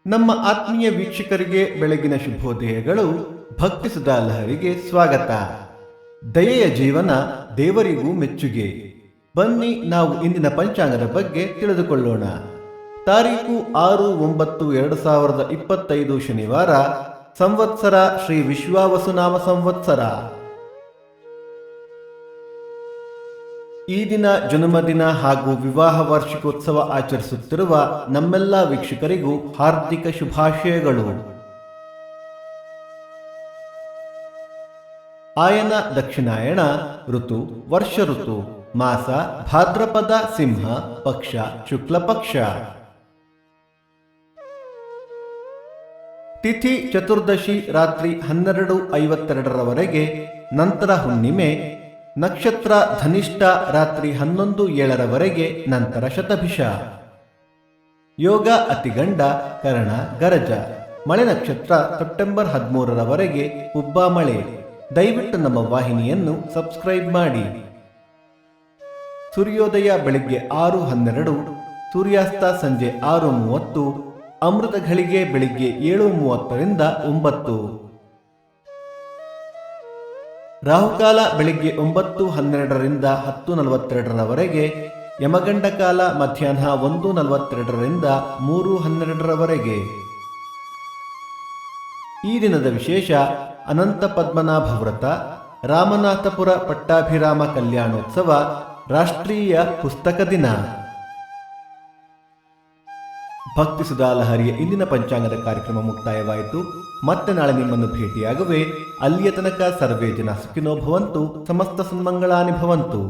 ನಮ್ಮ ಆತ್ಮೀಯ ವೀಕ್ಷಕರಿಗೆ ಬೆಳಗಿನ ಶುಭೋದಯಗಳು. ಭಕ್ತಿ ಸುಧಾ ಲಹರಿಗೆ ಸ್ವಾಗತ. ದಯೆಯ ಜೀವನ ದೇವರಿಗೂ ಮೆಚ್ಚುಗೆ. ಬನ್ನಿ ನಾವು ಇಂದಿನ ಪಂಚಾಂಗದ ಬಗ್ಗೆ ತಿಳಿದುಕೊಳ್ಳೋಣ. ತಾರೀಕು 6-9-2025 ಶನಿವಾರ. ಸಂವತ್ಸರ ಶ್ರೀ ವಿಶ್ವಾವಸುನಾಮ ಸಂವತ್ಸರ. ಈ ದಿನ ಜನ್ಮದಿನ ಹಾಗೂ ವಿವಾಹ ವಾರ್ಷಿಕೋತ್ಸವ ಆಚರಿಸುತ್ತಿರುವ ನಮ್ಮೆಲ್ಲ ವೀಕ್ಷಕರಿಗೂ ಹಾರ್ದಿಕ ಶುಭಾಶಯಗಳು. ಆಯನ ದಕ್ಷಿಣಾಯಣ ಋತು ವರ್ಷ ಋತು. ಮಾಸ ಭಾದ್ರಪದ ಸಿಂಹ. ಪಕ್ಷ ಶುಕ್ಲ ಪಕ್ಷ. ತಿಥಿ ಚತುರ್ದಶಿ ರಾತ್ರಿ 12:52 ನಂತರ ಹುಣ್ಣಿಮೆ. ನಕ್ಷತ್ರ ಧನಿಷ್ಠ ರಾತ್ರಿ 11:07 ನಂತರ ಶತಭಿಷ. ಯೋಗ ಅತಿಗಂಡ ಕರ್ಣ ಗರಜ. ಮಳೆ ನಕ್ಷತ್ರ ಸೆಪ್ಟೆಂಬರ್ 13 ಉಬ್ಬ ಮಳೆ. ದಯವಿಟ್ಟು ನಮ್ಮ ವಾಹಿನಿಯನ್ನು ಸಬ್ಸ್ಕ್ರೈಬ್ ಮಾಡಿ. ಸೂರ್ಯೋದಯ ಬೆಳಿಗ್ಗೆ 6:12, ಸೂರ್ಯಾಸ್ತ ಸಂಜೆ 6:30, ಅಮೃತ ಘಳಿಗೆ ಬೆಳಿಗ್ಗೆ 7:30 9. ರಾಹುಕಾಲ ಬೆಳಿಗ್ಗೆ 9:12 10:42. ಯಮಗಂಡ ಕಾಲ ಮಧ್ಯಾಹ್ನ 1:42 3:12. ಈ ದಿನದ ವಿಶೇಷ ಅನಂತ ಪದ್ಮನಾಭ ವ್ರತ, ರಾಮನಾಥಪುರ ಪಟ್ಟಾಭಿರಾಮ ಕಲ್ಯಾಣೋತ್ಸವ, ರಾಷ್ಟ್ರೀಯ ಪುಸ್ತಕ ದಿನ. ಭಕ್ತಿ ಸುಧಾ ಲಹರಿಯ ಇಂದಿನ ಪಂಚಾಂಗದ ಕಾರ್ಯಕ್ರಮ ಮುಕ್ತಾಯವಾಯಿತು. ಮತ್ತೆ ನಾಳೆ ನಿಮ್ಮನ್ನು ಭೇಟಿಯಾಗುವೆ. ಅಲ್ಲಿಯ ತನಕ ಸರ್ವೇ ಜನ ಸುಖಿನೋ ಭವಂತು. ಸಮಸ್ತ ಸನ್ಮಂಗಳಾನಿ ಭವಂತು.